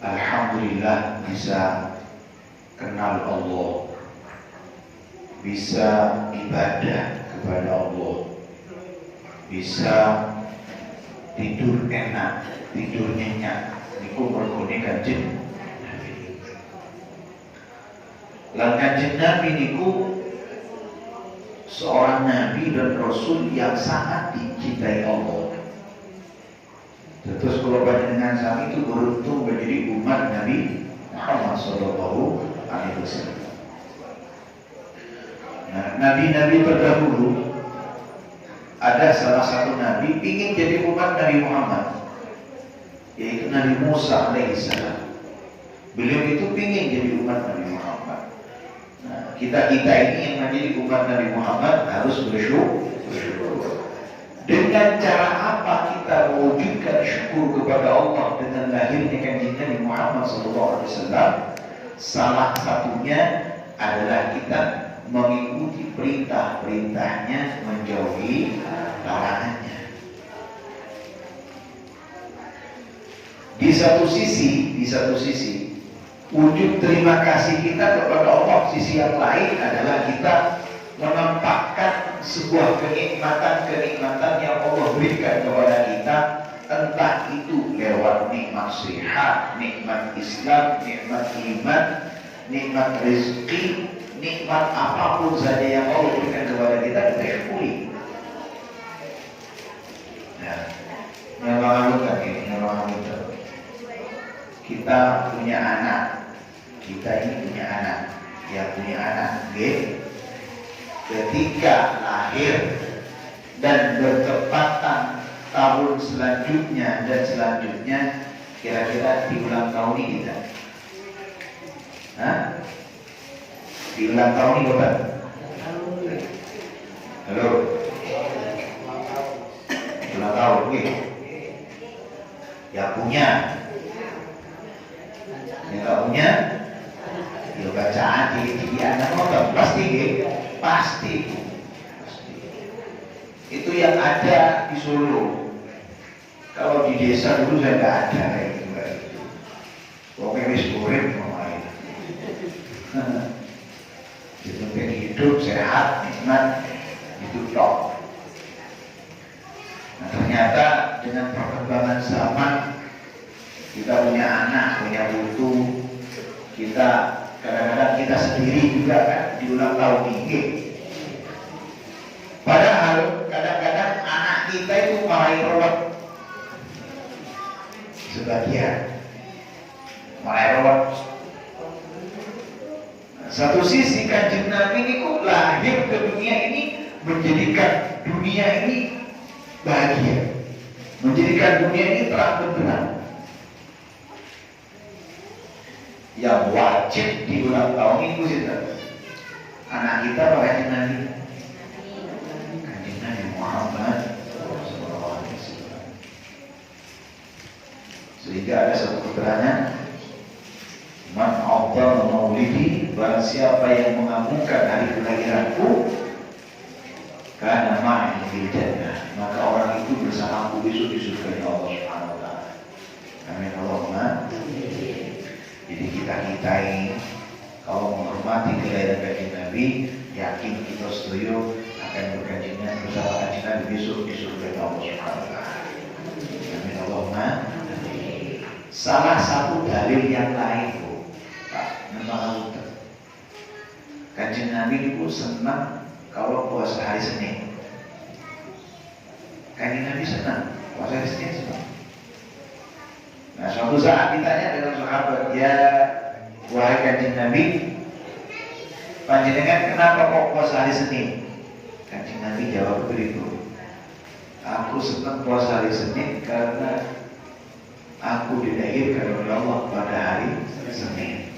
Alhamdulillah bisa kenal Allah, bisa ibadah kepada Allah, bisa tidur enak, tidur nyenyak. Niku mergone Kanjeng Nabi. Lan Kanjeng Nabi niku seorang nabi dan rasul yang sangat dicintai Allah. Terus kalau panjenengan sami itu beruntung menjadi umat Nabi Muhammad Sallallahu Alaihi Wasallam. Nah, nabi-nabi terdahulu ada salah satu nabi ingin jadi umat Nabi Muhammad, yaitu Nabi Musa alaihissalam. Beliau itu ingin jadi umat Nabi Muhammad. Nah, kita ini yang menjadi umat Nabi Muhammad harus bersyukur. Dengan cara apa kita mewujudkan syukur kepada Allah dengan lahirnya Kanjeng Nabi Muhammad SAW? Salah satunya adalah kita mengikuti perintah-perintahnya, menjauhi larangannya. Di satu sisi, wujud terima kasih kita kepada Allah. Sisi yang lain adalah kita menampakkan sebuah kenikmatan yang Allah berikan kepada kita, entah itu lewat nikmat sehat, nikmat Islam, nikmat iman, nikmat rezeki, nikmat apapun saja yang Allah berikan kepada kita syukuri. Nah, kita punya anak, yang punya anak, ketika lahir dan bertepatan tahun selanjutnya dan selanjutnya, kira-kira di ulang tahun ini kita, di ulang tahun ini bukan? Halo, ulang tahun, yang punya, yang nggak punya, ya bacaan di anak nonton pasti. Itu yang ada di Solo. Kalau di desa dulu saya nggak ada kayak gitu. Pokoknya wis urip ngomongin. Itu hidup sehat, nikmat, itu top. Nah, ternyata dengan perkembangan zaman, kita punya anak, punya putu, kita kadang-kadang kita sendiri juga kan di ulang tahun ini. Padahal kadang-kadang anak kita itu marahi rawat, sebagian marahi rawat. Satu sisi Kanjeng Nabi ini kok lahir ke dunia ini menjadikan dunia ini bahagia, menjadikan dunia ini terang benderang. Yang wajib di ulang tahun itu anak kita Kanjeng Nabi Muhammad SAW. Sehingga ada satu keterangan, man a'dhama maulidi, barang siapa yang mengagungkan hari kelahiranku, karena ma'i fil jannah, maka orang itu bersamaku besok di surga Allah Subhanahu wa taala. Amin Allahumma. Jadi kita ini kalau menghormati kelahiran Kanjeng Nabi, yakin kita setuju akan berkajian bersama Kanjeng Nabi besok di surga Allah Subhanahu wa taala. Amin Allahumma. Salah satu dalil yang lain, memang Kanjeng Nabi itu senang kalau puasa hari Senin. Kanjeng Nabi senang puasa hari Senin senang. Nah, suatu saat ditanya dengan sahabat, ya wahai Kanjeng Nabi, panjenengan kenapa kok puasa hari Senin? Kanjeng Nabi jawab begitu, aku senang puasa hari Senin karena aku dilahirkan oleh Allah pada hari Senin.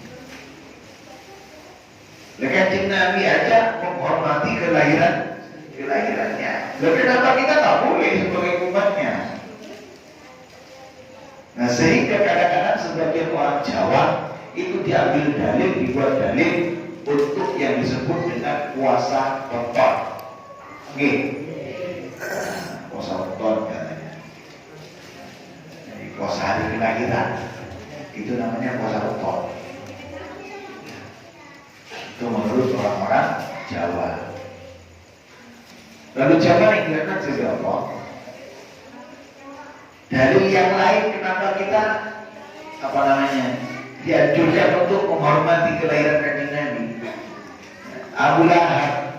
Kanjeng Nabi aja menghormati kelahirannya. Lalu kenapa kita tak boleh sebagai umatnya? Nah, sehingga kadang-kadang sebagian orang Jawa itu diambil dalil, dibuat dalil untuk yang disebut dengan puasa weton. Puasa weton katanya. Jadi puasa hari kelahiran. Itu namanya puasa weton. Itu menurut orang-orang Jawa. Lalu Jawa yang juga apa? Dari yang lain kenapa kita dianjurkan untuk menghormati kelahiran Kanjeng Nabi? Abu Lahab,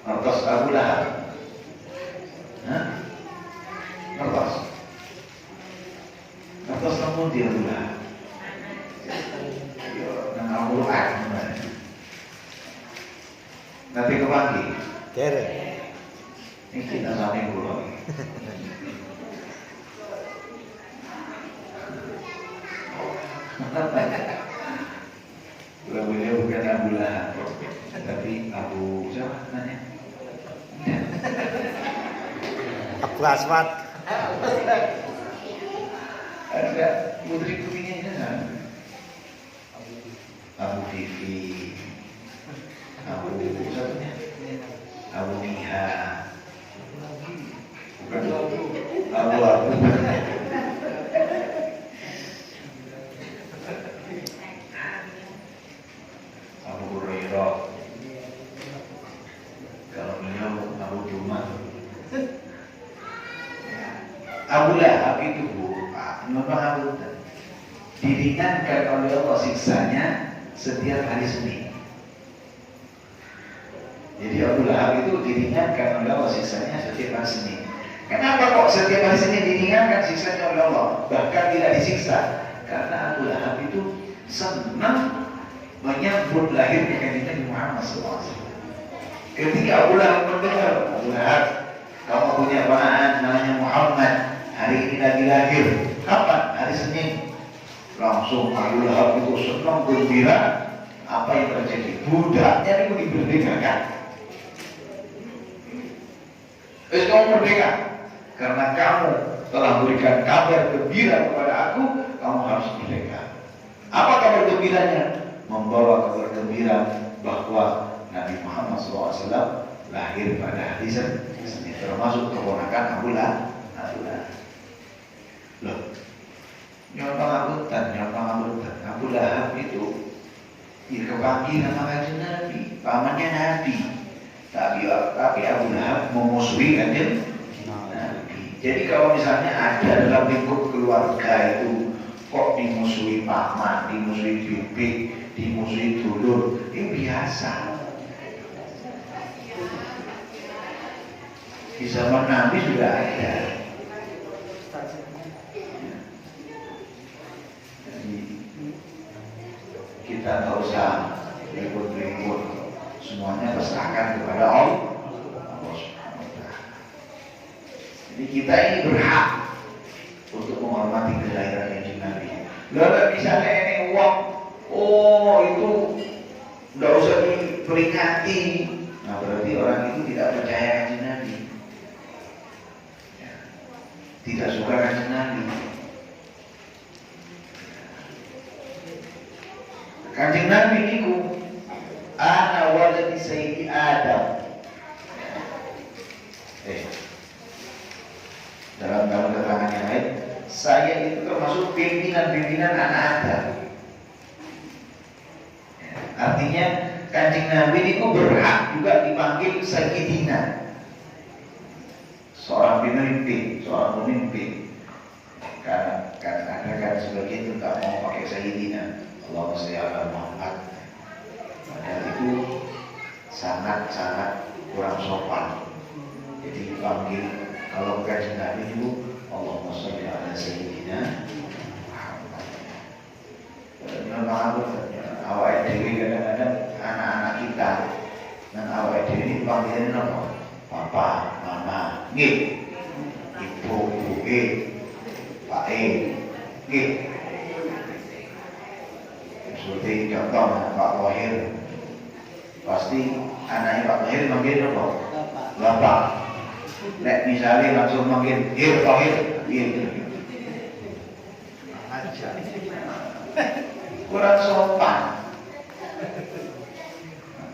Mertos Abu Lahab, Mertos namun dia Abu Lahab. Nama Al-Quran nanti kepanggil Kere. ini kita sampai pulau. Beliau bukan Abu Lahab, tapi Abu siapa namanya? Abu Aswad. Ada putri putrinya ini kan? Abu Vivi, Abu siapa? Abu Niha, bukan Abu. Abu Hurairah. Kalau beliau Abu Jumat. Abu Lahab itu memang Abu diringankan oleh Allah siksanya setiap hari Senin. Jadi Abu Lahab itu diringankan oleh Allah siksanya setiap hari Senin. Kenapa kok setiap hari Senin diringankan siksanya oleh Allah? Bahkan tidak disiksa. Karena Abu Lahab itu senang menyambut lahirnya Nabi Muhammad SAW. Ketika Abu Lahab mendengar, Abu Lahab, kamu punya ponakan namanya Muhammad, hari ini lagi lahir. Kapan? Hari Senin. Langsung Abu Lahab itu senang gembira. Apa yang terjadi? Budaknya itu diberdekakan. Kamu merdeka karena kamu telah memberikan kabar gembira kepada aku. Kamu harus merdeka. Apa kabar gembiranya? Membawa kabar gembira bahwa Nabi Muhammad SAW lahir pada hari Senin, termasuk keponakan Abu Lahab. Loh, nyopang Abu Lahab itu kepanggil nama Kanjeng Nabi, pamannya Nabi. Tapi Abu Lahab memusuhi Kanjeng Nabi. Jadi kalau misalnya ada dalam lingkup keluarga itu kok dimusuhi paman, dimusuhi bibi, dimusuhi dulur, ini biasa. Di zaman Nabi sudah ada. Jadi kita tak usah ribut-ribut, semuanya pasrahkan kepada Allah. Jadi kita ini berhak untuk menghormati kelahiran Kanjeng Nabi. Lalu misalnya ini uang, oh itu nggak usah diperingati. Nah berarti orang itu tidak percaya Kanjeng Nabi, ya, tidak suka Kanjeng Nabi. Kanjeng Nabi niku ana waladi Sayyidi Adam. Dalam keterangan yang lain, saya itu termasuk pimpinan anak Adam. Artinya Kanjeng Nabi itu berhak juga dipanggil Sayyidina, seorang pemimpin. Karena kadang-kadang sebagian itu tak mau pakai Sayyidina, Allahumma sholli ala Muhammad. Padahal itu sangat kurang sopan. Jadi dipanggil, kalau Kanjeng Nabi itu Allahumma sholli ala Sayyidina Muhammad. Memang awal dewi kadang-kadang anak-anak kita dan awal dewi ini panggilan apa? Papa, mama, nggih, ibu, pak nggih. Seperti contoh Pak Wahir, pasti anaknya Pak Wahir manggil apa? Bapak. Nek misalnya langsung manggil Wahir, kurang sopan.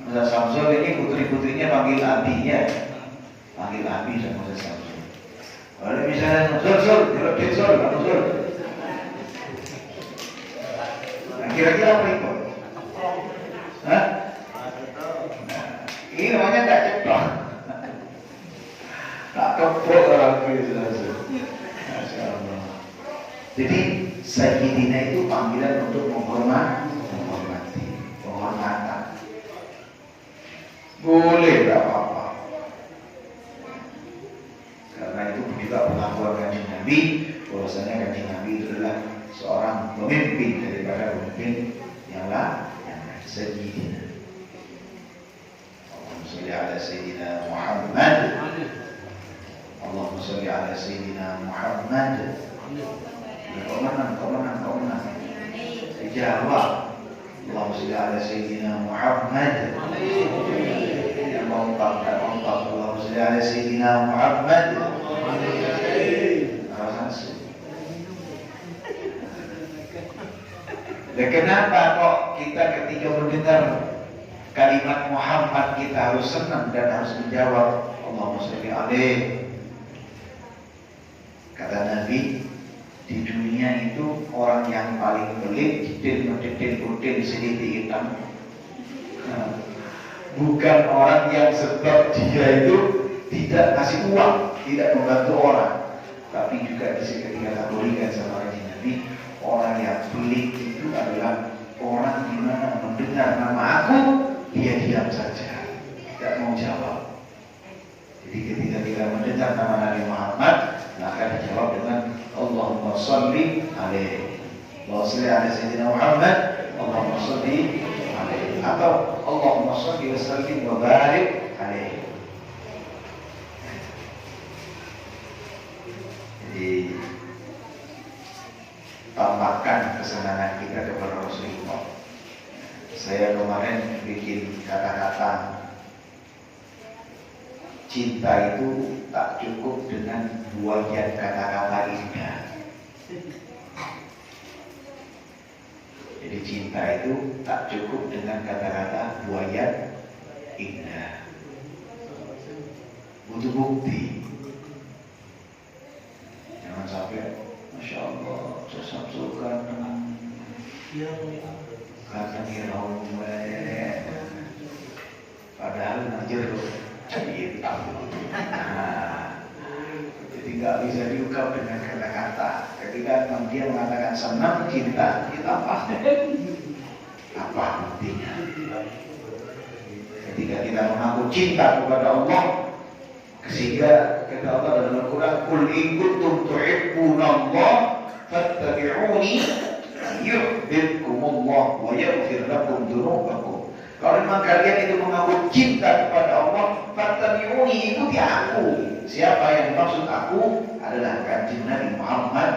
Masa Samsul ini putri-putrinya panggil abinya, panggil abi sama Masa Samsul. Kalau misalnya Sul, kalau dia Sul, Kira-kira apa itu? Hah? Ini namanya tak ceplok. Tak kepok orang Kristen. Masya Allah. Jadi Sayyidina itu panggilan untuk menghormati, penghormatan. Boleh, tak apa-apa. Karena itu juga pengakuan Kanjeng Nabi, bahwasanya Kanjeng Nabi itu adalah seorang pemimpin daripada pemimpin yang Sayyidina. Allahumma sholli ala Sayyidina Muhammad. Allahumma sholli ala Sayyidina Muhammad. Kau menang. Jawab. Allahumma sholli ala Sayyidina Muhammad. Yang mengungkap. Allahumma sholli ala Sayyidina Muhammad. Dan kenapa kok kita ketika mendengar kalimat Muhammad kita harus senang dan harus menjawab Allahumma sholli alaihi. Kata Nabi, di dunia itu orang yang paling pelit, detail sedikit hitam. Bukan orang yang sebab dia itu tidak kasih uang, tidak membantu orang, tapi juga dikategorikan sama Kanjeng Nabi, orang yang pelit itu adalah orang di mana mendengar nama aku, dia diam saja, tidak mau jawab. Jadi ketika kita mendengar nama Nabi Muhammad, maka dijawab dengan Allahumma sholli alaihi. Allahumma sholli ala Sayyidina Muhammad. Allahumma sholli alaihi. Atau Allahumma sholli wa sallim wa barik alaihi. Jadi tambahkan kesenangan kita kepada Rasulullah. Saya kemarin bikin kata-kata cinta itu tak cukup dengan buaian kata-kata indah. Jadi cinta itu tak cukup dengan kata-kata buaian indah. Butuh bukti. Jangan sampai Masya Allah sesat suka kata hirau padahal najer hitam. Jadi nggak bisa diungkap dengan kata-kata. Ketika dia mengatakan senang cinta, kita apa buktinya? Ketika kita mengaku cinta kepada Allah, sehingga kata Allah dalam Al-Quran, "Qul in kuntum tuhibbunallah fattabi'uni yuhibbukumullah wa yaghfir lakum dzunubakum." Kalau memang kalian itu mengaku cinta kepada Allah, fattabi'uni, ikuti aku. Siapa yang dimaksud aku adalah Kanjeng Nabi Muhammad.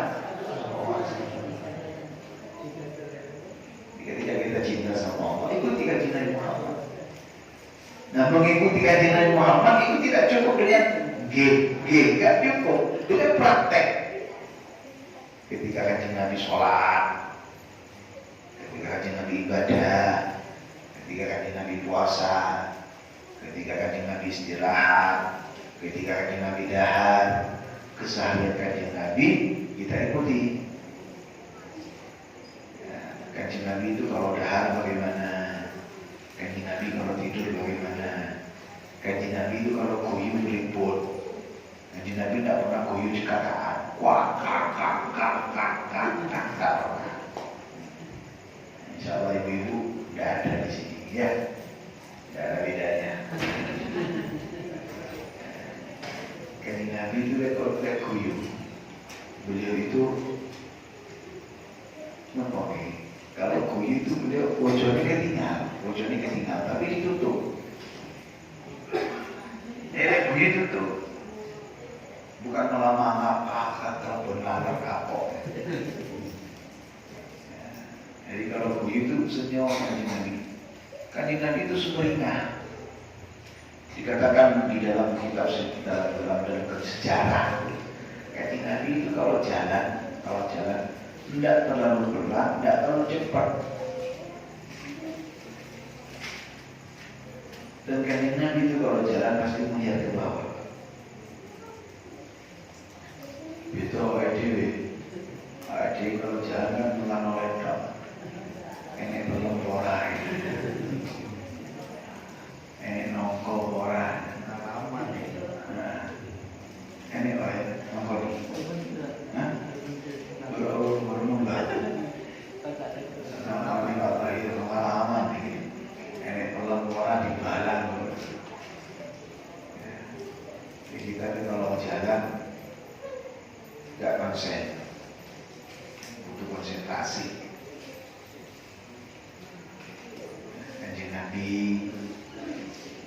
Ketika kita cinta sama Allah, ikuti Kanjeng Nabi Muhammad. Nah, mengikuti Kanjeng Nabi Muhammad itu tidak cukup dengan tidak cukup dengan praktek. Ketika Kanjeng Nabi sholat, ketika Kanjeng Nabi ibadah, ketika Kanjeng Nabi puasa, ketika Kanjeng Nabi istirahat, ketika Kanjeng Nabi dahar, keseharian Kanjeng Nabi kita ikuti. Kanjeng Nabi itu kalau dahar bagaimana? Kanjeng Nabi kalau tidur bagaimana? Kanjeng Nabi itu kalau kuyup ribut. Kanjeng Nabi tidak pernah kuyup cekataan. Wah, Insya Allah ibu-ibu tidak ada di sini, ya, tidak ada bedanya. Kanjeng Nabi itu kalau tidak kuyup, beliau itu mempunyai. Kalau kuyup itu beliau wajahnya ketinggal, tapi ditutup. Kuyup tutup. Bukan lama ngapa telepon lalap kapok. Jadi kalau kuyup itu senyum Kanjeng Nabi. Kanjeng Nabi itu sumringah. Dikatakan di dalam kitab dalam sejarah, Kanjeng Nabi itu kalau jalan tidak terlalu pelan, tidak terlalu cepat. Dan Kanjeng Nabi itu kalau jalan pasti melihat ke bawah. Itu adik kalau jalan kan melano ledok. konsentrasi. Kanjeng Nabi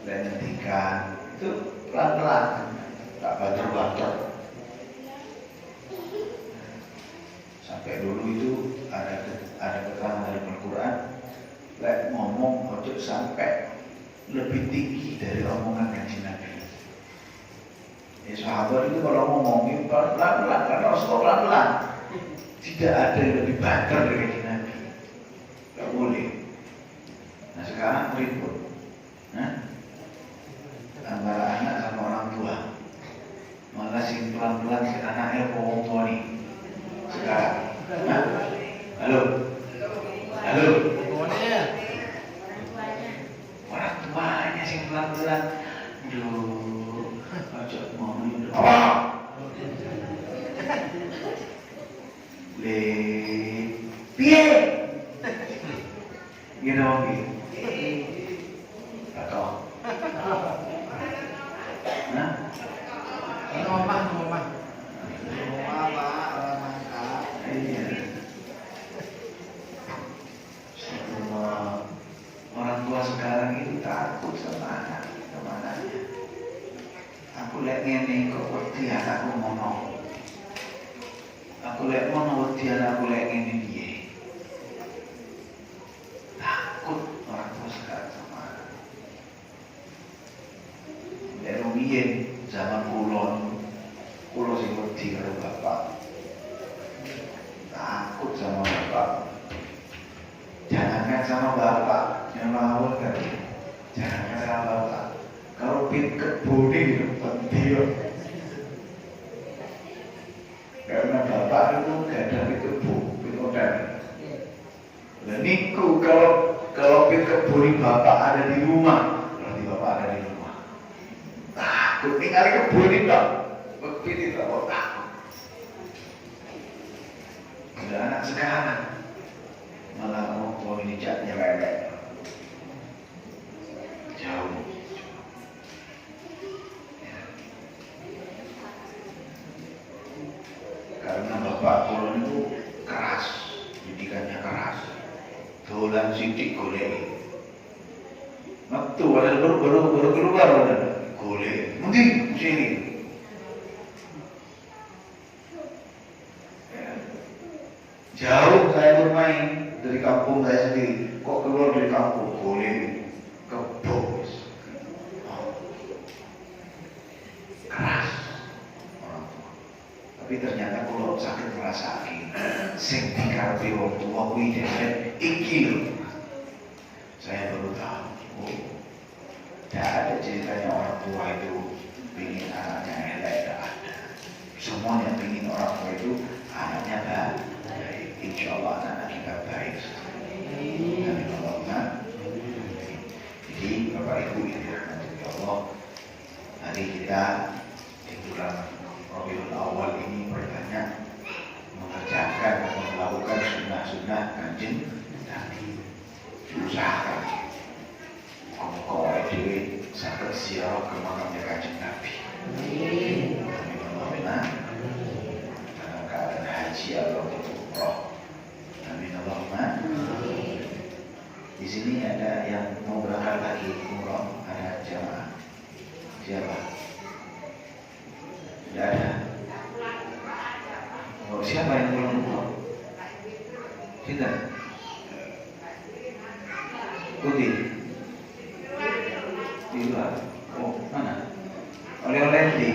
dan ngendikan itu pelan-pelan, tak bader-bader. Sampai dulu itu ada keterangan dari Al-Quran, lek ngomong ojo sampai lebih tinggi dari omongan Kanjeng Nabi. Ya sahabat itu kalau ngomongin pelan-pelan, karena Rasulullah pelan-pelan, tidak ada yang lebih bader dari Kanjeng Nabi. Gak boleh. Nah sekarang ribut, antara anak sama orang tua, malah sing pelan-pelan si anaknya orang tua nih. Sekarang, halo, orang tuanya sing pelan-pelan, duh, ajak ngomongin, piye, gitu gitu. Atau Ngomong. orang tua sekarang itu takut sama anaknya. Aku lihat ngene kok wedi anakku ngono. Aku lihat ngono wedi anakku lihat ngene piye. Takut orang tua sekarang sama anak. Lek rumiyin zaman kulo sing wedi karo bapak. Takut sama bapak. Jangankan sama bapak, yang mau kan? Jangankan sama bapak. Kalau pin kebun itu penting. Karena bapak itu gak ada pin kebun, pin odan. Dan niku kalau pin kebun bapak ada di rumah, berarti bapak ada di rumah. Takut tinggal di kebun itu, begitu tidak takut. Ada anak sekarang. Malah orang tua ini jatnya lelek jauh ya. Karena bapak kulon itu keras, didikannya keras, dolan sidik golek waktu ada baru keluar golek mungkin sini ya. Jauh saya bermain dari kampung saya sendiri, kok keluar dari kampung boleh kebos, keras orang tua. Tapi ternyata kalau sakit ngrasake, sing dikarepe wong tua kuwi dhewe iki lho. Saya baru tahu, tidak ada ceritanya orang tua itu ingin anaknya elek, tidak ada. Semuanya ingin orang tua itu anaknya baik. Insya Allah anak-anak kita baik. Amin Allahumma. Jadi Bapak Ibu yang dirahmati Allah, hari kita di bulan Rabiul Awal ini berbanyak mengerjakan atau melakukan sunnah-sunnah Kanjeng Nabi. Diusahakan kok dewe sampai ziarah ke makamnya Kanjeng Nabi. Amin Allahumma. Dalam keadaan haji atau umroh. Amin Allahumma. Di sini ada yang mau berangkat lagi umroh, ada jamaah. Siapa? Tidak ada. Oh, siapa yang belum umroh? Tidak. Putih. Di luar. Oh, mana? Oleh-oleh di.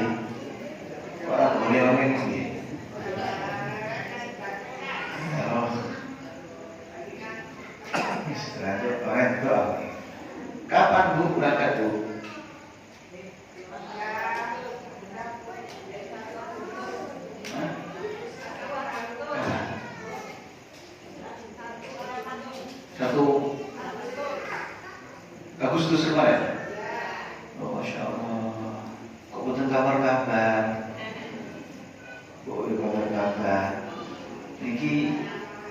Orang oleh-oleh di. Kapan Bu berangkat Bu? Agustus kemarin. Oh, Masya Allah. Kok bukan kabar-kabar? Oh, kabar-kabar. Niki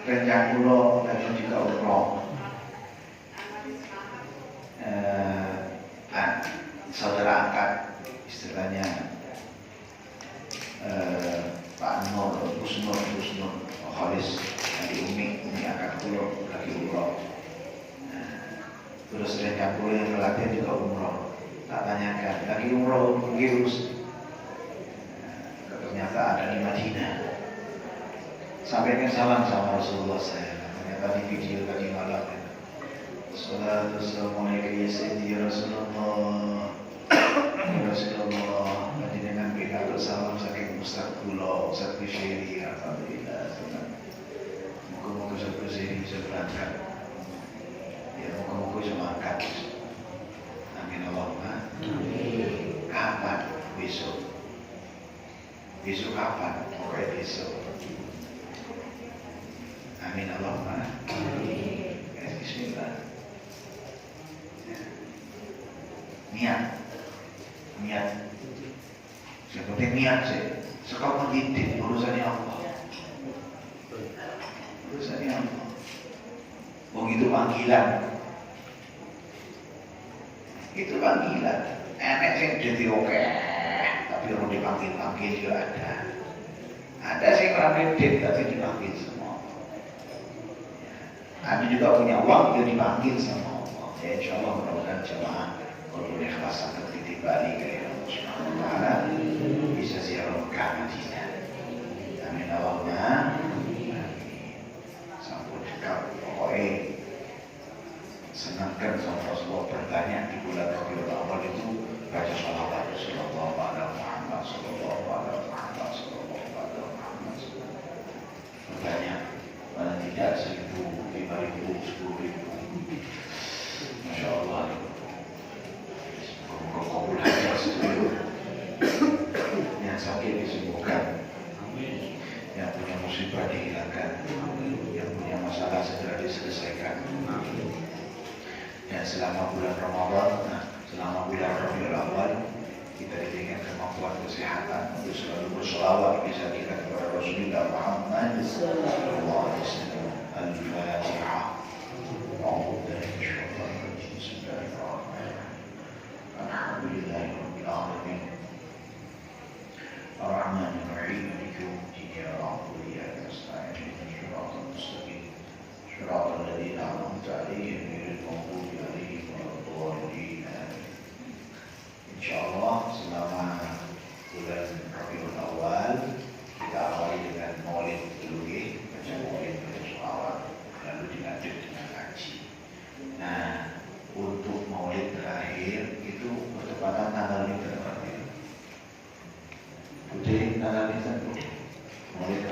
rencana kula dan juga umroh. Saudara angkat istilahnya Pak Nur Husnul Khalis Umi akan pulang lagi umroh. Terus rekan kuliah yang pelatihan juga umroh. Tak tanyakan, lagi umroh virus. Ternyata ada di Madinah. Sampaikan salam sama Rasulullah saya. Ternyata di video tadi malam. Assalamualaikum ya Sayyidi Rasulullah. Rasulullah. Nanti dengan pidato salam saking Ustaz Kulo, Ustaz Kusyiri. Alhamdulillah. Moga-moga Ustaz Kusyiri bisa berangkat. Ya moga-moga bisa berangkat. Amin Allahumma. Kapan besok? Besok kapan? Pokoknya besok. Amin Allahumma. Bismillah. Niat. Seperti niat sih. Sekarang mendidik urusannya Allah. Urusannya Allah. Begitu panggilan. Itu panggilan. Enak sih jadi oke. Tapi orang dipanggil juga ada. Ada sih orang medit tapi dipanggil semua. Kami juga punya uang juga dipanggil sama Allah. Ya insya Allah mudah-mudahan jemaah kalau ikhlas akan titik balik ke Allah Subhanahu Wa Taala bisa ziarah Mekah Madinah. Amin Allahumma. Sampun dekat pokoknya senangkan sama Rasulullah bertanya di bulan Rabiul Awal itu baca sholawat Sallallahu Alaihi Muhammad Sallallahu Alaihi Muhammad Sallallahu Alaihi Muhammad. Bertanya mana tidak 1.000, 5.000, 10.000. Masya Allah. Kabul haji setuju. Yang sakit disembuhkan. Yang punya musibah dihilangkan. Yang punya masalah segera diselesaikan. Dan selama bulan Ramadan, selama bulan Rabiul Awal, kita diberikan kemampuan kesehatan untuk selalu berselawat bisa kita kepada Rasulullah Muhammad sallallahu alaihi wasallam. Al-Fatihah. Alhamdulillahirabbil alamin. Ar-Rahmanir Rahim. Maliki yaumiddin. Ya Rabbul alamin. Shiratal mustaqim. Shiratal ladzina an'amta 'alaihim ghairil maghdubi 'alaihim waladdallin. Insyaallah selama bulan Rabiul Awal kita awali dengan maulid dulu ya, baca maulid awal, lalu dilanjut dengan haji. Nah, untuk maulid terakhir itu bertepatan tanggal